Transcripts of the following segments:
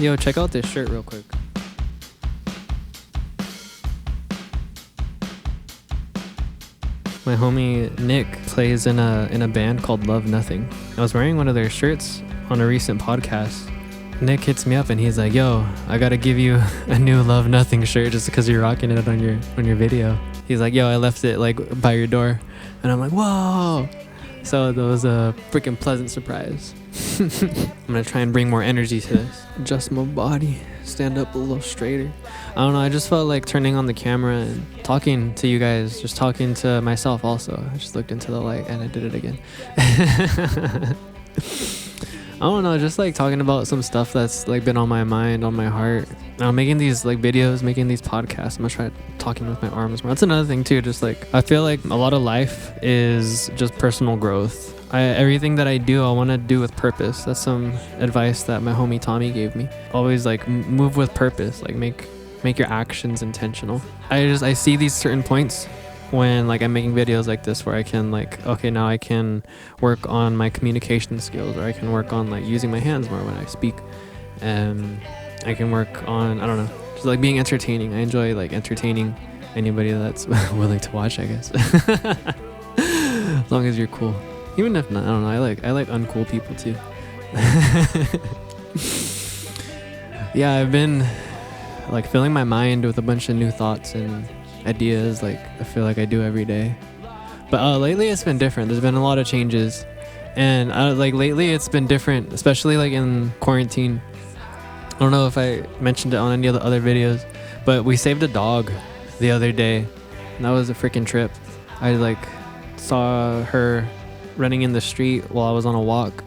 Yo, check out this shirt real quick. My homie Nick plays in a band called Love Nothing. I was wearing one of their shirts on a recent podcast. Nick hits me up and he's like, yo, I gotta give you a new Love Nothing shirt just because you're rocking it on your video. He's like, yo, I left it like by your door. And I'm like, whoa. So that was a freaking pleasant surprise. I'm gonna try and bring more energy to this. Adjust my body, stand up a little straighter. I don't know, I just felt like turning on the camera and talking to you guys, just talking to myself also. I just looked into the light and I did it again. I don't know, just like talking about some stuff that's like been on my mind, on my heart. I'm making these like videos, making these podcasts. I'm gonna try talking with my arms more. That's another thing too, just like I feel like a lot of life is just personal growth. Everything that I do, I want to do with purpose. That's some advice that my homie Tommy gave me. Always like move with purpose, like make your actions intentional. I see these certain points when like I'm making videos like this where I can like, okay, now I can work on my communication skills, or I can work on like using my hands more when I speak, and I can work on, I don't know, just like being entertaining. I enjoy like entertaining anybody that's willing to watch, I guess. As long as you're cool. Even if not, I don't know, I like uncool people too. Yeah, I've been like filling my mind with a bunch of new thoughts and ideas, like I feel like I do every day. But lately it's been different. There's been a lot of changes, and like lately it's been different, especially like in quarantine. I don't know if I mentioned it on any of the other videos, but we saved a dog the other day, and that was a freaking trip. I like saw her running in the street while I was on a walk,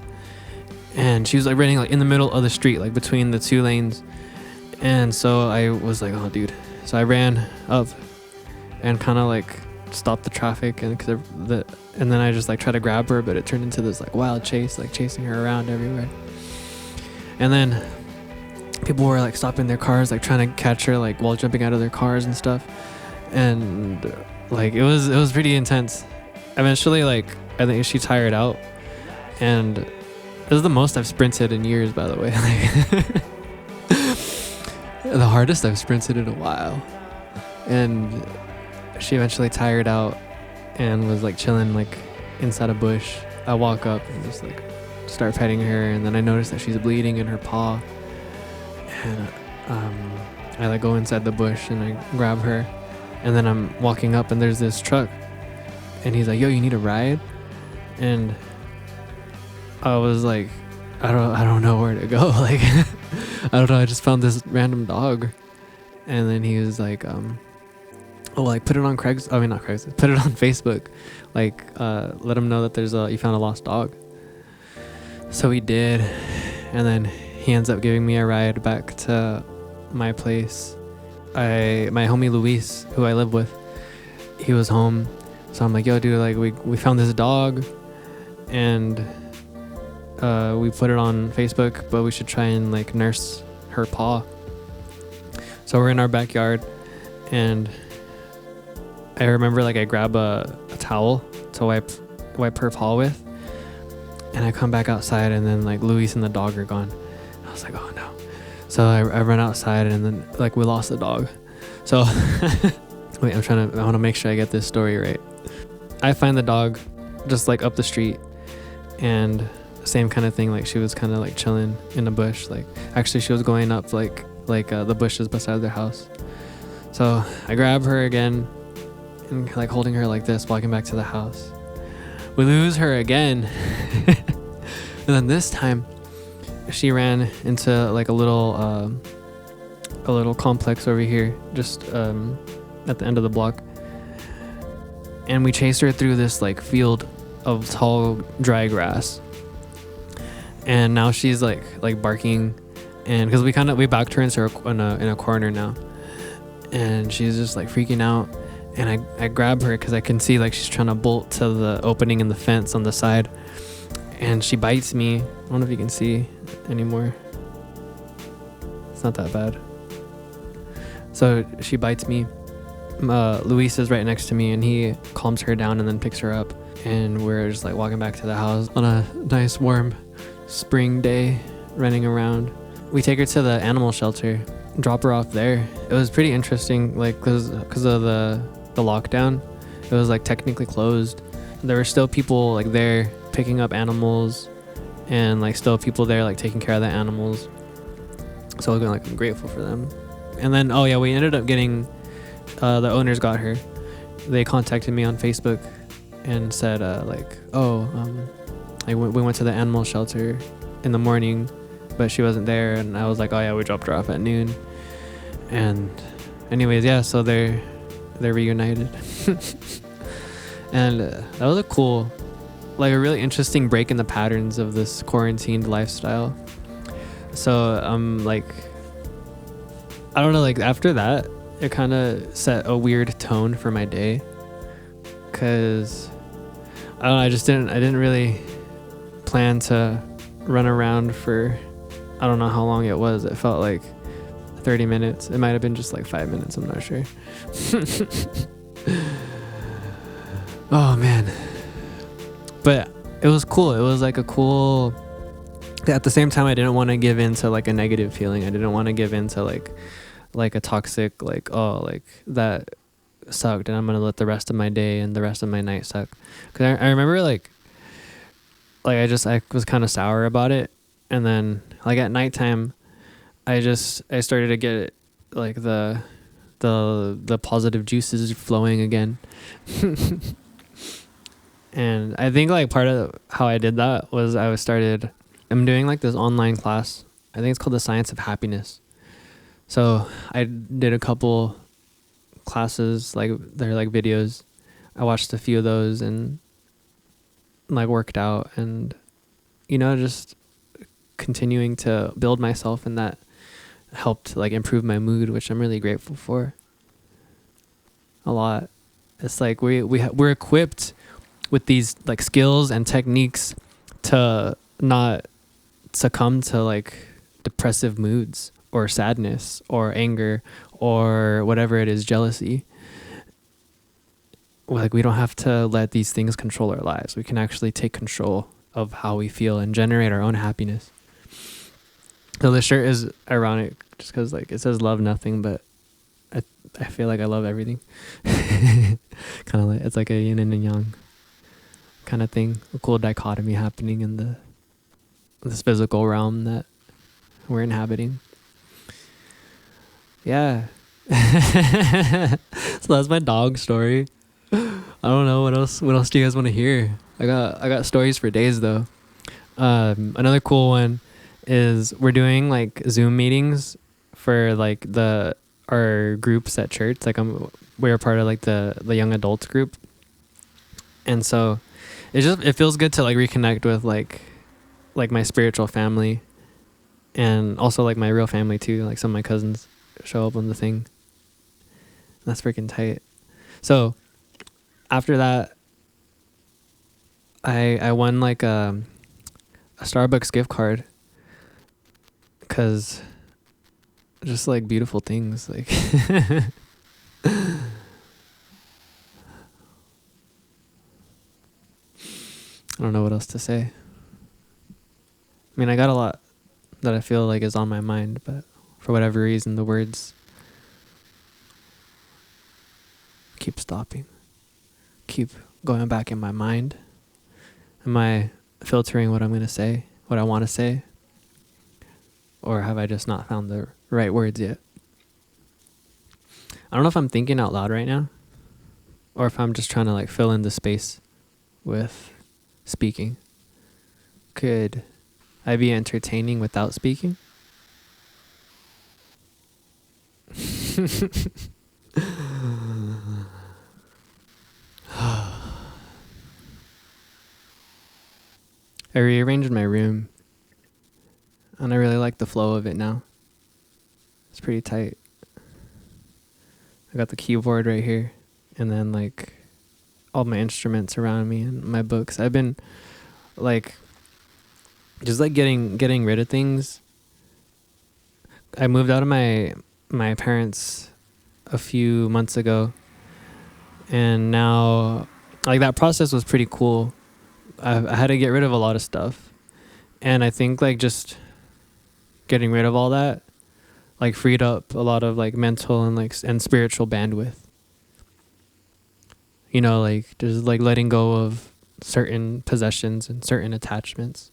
and she was like running like in the middle of the street, like between the two lanes. And so I was like, oh dude. So I ran up and kind of like stopped the traffic, and and then I just like tried to grab her, but it turned into this like wild chase, like chasing her around everywhere. And then people were like stopping their cars, like trying to catch her, like while jumping out of their cars and stuff. And like it was pretty intense. Eventually, like I think she tired out, and it was the most I've sprinted in years, by the way. Like the hardest I've sprinted in a while. And she eventually tired out and was like chilling like inside a bush. I walk up and just like start petting her, and then I notice that she's bleeding in her paw, and I like go inside the bush and I grab her, and then I'm walking up and there's this truck, and he's like, yo, you need a ride? And I was like, I don't know where to go. Like I don't know, I just found this random dog. And then he was like, like put it on put it on Facebook, like let him know that you found a lost dog. So he did, and then he ends up giving me a ride back to my place. My homie Luis, who I live with, he was home. So I'm like, yo dude, like we found this dog, and we put it on Facebook, but we should try and like nurse her paw. So we're in our backyard, and I remember like I grab a towel to wipe her paw with, and I come back outside, and then like Luis and the dog are gone. I was like, oh no. So I run outside, and then like we lost the dog. So wait, I want to make sure I get this story right. I find the dog just like up the street, and same kind of thing, like she was kind of like chilling in a bush. Like actually she was going up like the bushes beside their house. So I grab her again and like holding her like this, walking back to the house. We lose her again. And then this time she ran into like a little complex over here, just at the end of the block, and we chased her through this like field of tall dry grass. And now she's like barking, and because we backed her into in a corner now, and she's just like freaking out. And I grab her because I can see like she's trying to bolt to the opening in the fence on the side, and she bites me. I don't know if you can see anymore. It's not that bad. So she bites me. Luis is right next to me, and he calms her down and then picks her up, and we're just like walking back to the house on a nice warm spring day, running around. we take her to the animal shelter, drop her off there. It was pretty interesting, like, cause of the lockdown. It was like technically closed. There were still people like there picking up animals, and like still people there like taking care of the animals. So I'm grateful for them. And then we ended up getting the owners got her. They contacted me on Facebook and said we went to the animal shelter in the morning, but she wasn't there. And I was like, we dropped her off at noon. And anyways, so they're reunited. And that was a really interesting break in the patterns of this quarantined lifestyle. So I don't know, like after that, it kind of set a weird tone for my day, cause I don't know, I didn't really plan to run around for, I don't know how long it was. It felt like 30 minutes. It might have been just like 5 minutes. I'm not sure. Oh man. But it was cool. It was like a cool, at the same time, I didn't want to give in to like a negative feeling. I didn't want to give in to like a toxic, that sucked and I'm going to let the rest of my day and the rest of my night suck. Cause I remember I was kind of sour about it. And then like at nighttime, I started to get like the positive juices flowing again. And I think like part of how I did that was I'm doing like this online class. I think it's called The Science of Happiness. So I did a couple classes, like they're like videos. I watched a few of those and like worked out and, just continuing to build myself, and that helped like improve my mood, which I'm really grateful for a lot. It's like we're equipped with these like skills and techniques to not succumb to like depressive moods or sadness or anger or whatever it is, jealousy. Like we don't have to let these things control our lives. We can actually take control of how we feel and generate our own happiness. So the shirt is ironic just because like it says love nothing, but I feel like I love everything. Kind of like it's like a yin and a yang kind of thing, a cool dichotomy happening in this physical realm that we're inhabiting. Yeah. So that's my dog story. I don't know what else do you guys want to hear. I got stories for days though. Another cool one is we're doing like Zoom meetings for like our groups at church. Like we're part of like the young adults group. And so it feels good to like reconnect with like my spiritual family, and also like my real family too. Like some of my cousins show up on the thing. That's freaking tight. So after that, I won like a Starbucks gift card, cause just like beautiful things like. I don't know what else to say. I mean, I got a lot that I feel like is on my mind, but for whatever reason, the words keep stopping, keep going back in my mind. Am I filtering what I'm going to say, what I want to say? Or have I just not found the right words yet? I don't know if I'm thinking out loud right now, or if I'm just trying to like fill in the space with speaking. Could I be entertaining without speaking? I rearranged my room, and I really like the flow of it now. It's pretty tight. I got the keyboard right here, and then like all my instruments around me and my books. I've been like just like getting rid of things. I moved out of my parents a few months ago, and now like that process was pretty cool. I had to get rid of a lot of stuff, and I think like just getting rid of all that like freed up a lot of like mental and like and spiritual bandwidth. You know, like just like letting go of certain possessions and certain attachments.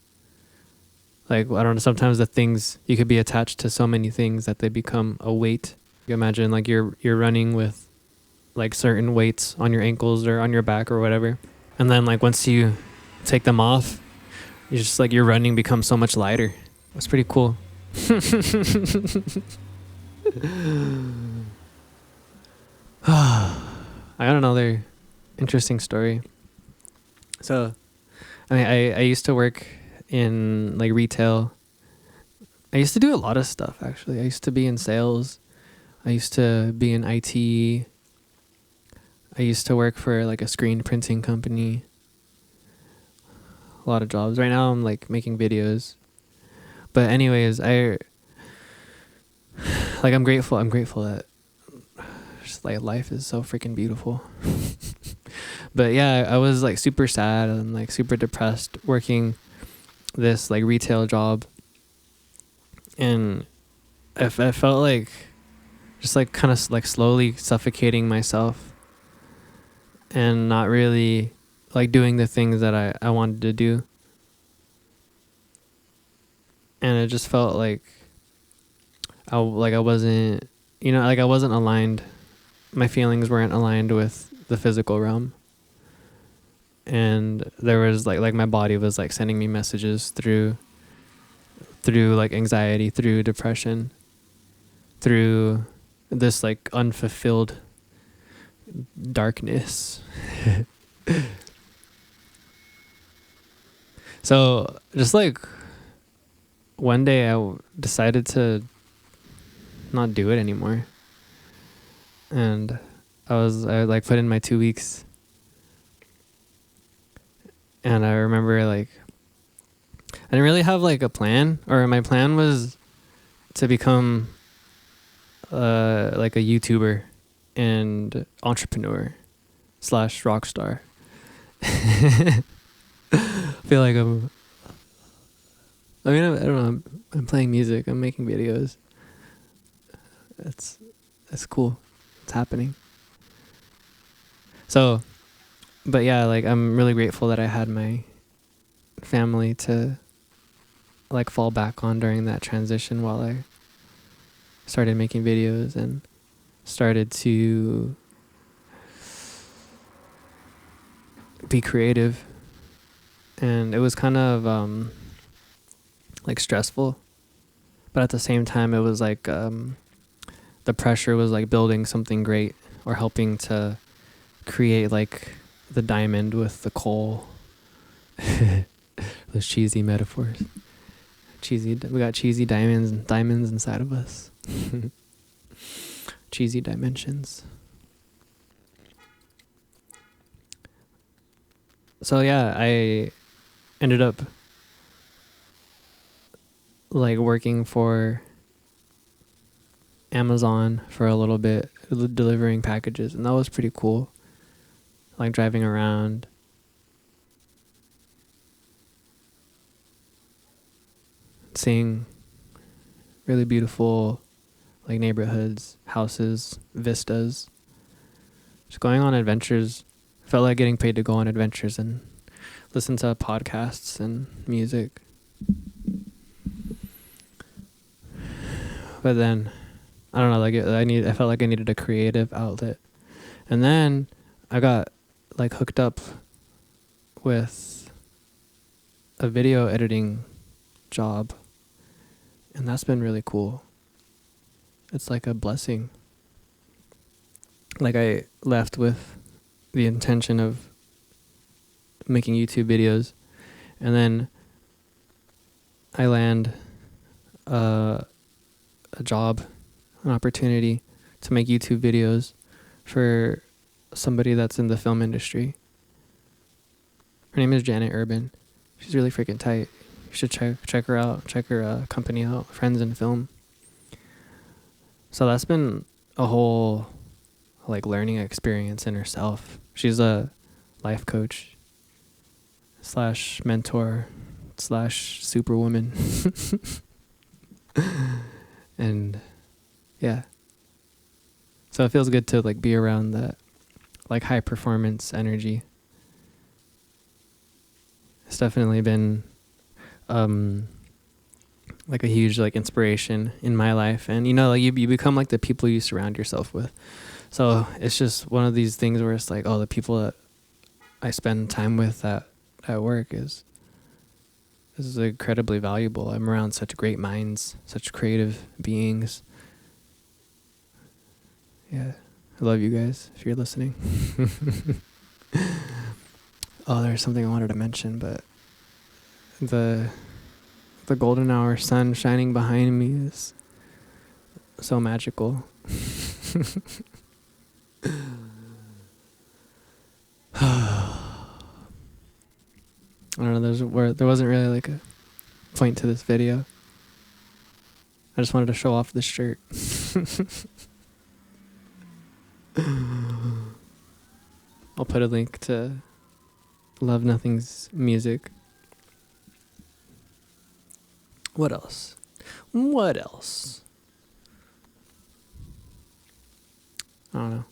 Like, I don't know, sometimes the things, you could be attached to so many things that they become a weight. You imagine like you're running with like certain weights on your ankles or on your back or whatever. And then like once you take them off, you just like your running becomes so much lighter. That's pretty cool. I got another interesting story. So, I mean, I used to work in like retail. I used to do a lot of stuff actually. I used to be in sales. I used to be in IT. I used to work for like a screen printing company. A lot of jobs. Right now I'm like making videos. But anyways, I'm grateful that just like life is so freaking beautiful. But yeah, I was like super sad and like super depressed working this like retail job. And I felt like just like kind of like slowly suffocating myself and not really like doing the things that I wanted to do. And it just felt like I wasn't, you know, like I wasn't aligned. My feelings weren't aligned with the physical realm. And there was like my body was like sending me messages through like anxiety, through depression, through this like unfulfilled darkness. So just like one day I decided to not do it anymore. And I like put in my 2 weeks. And I remember like I didn't really have like a plan, or my plan was to become like a YouTuber and entrepreneur / rock star. I feel like I don't know, I'm playing music, I'm making videos. That's cool. It's happening. So, but yeah, like I'm really grateful that I had my family to like fall back on during that transition while I started making videos and started to be creative. And it was kind of like stressful, but at the same time it was like the pressure was like building something great or helping to create like the diamond with the coal. Those cheesy metaphors. We got cheesy diamonds inside of us. Cheesy dimensions. So yeah, I ended up like working for Amazon for a little bit, delivering packages, and that was pretty cool. Like driving around, seeing really beautiful like neighborhoods, houses, vistas. Just going on adventures. Felt like getting paid to go on adventures and listen to podcasts and music. But then I don't know, like I felt like I needed a creative outlet. And then I got like hooked up with a video editing job. And that's been really cool. It's like a blessing. Like I left with the intention of making YouTube videos, and then I land a job, an opportunity to make YouTube videos for somebody that's in the film industry. Her name is Janet Urban. She's really freaking tight. You should check her out. Check her company out, Friends in Film. So that's been a whole like learning experience in herself. She's a life coach / mentor / superwoman. And yeah. So it feels good to like be around that like high performance energy. It's definitely been like a huge like inspiration in my life. And you know, like you become like the people you surround yourself with. So it's just one of these things where it's like, oh, the people that I spend time with at work is incredibly valuable. I'm around such great minds, such creative beings. Yeah. I love you guys if you're listening. Oh, there's something I wanted to mention, but the golden hour sun shining behind me is so magical. I don't know, there wasn't really like a point to this video. I just wanted to show off this shirt. I'll put a link to Love Nothing's music. What else? I don't know.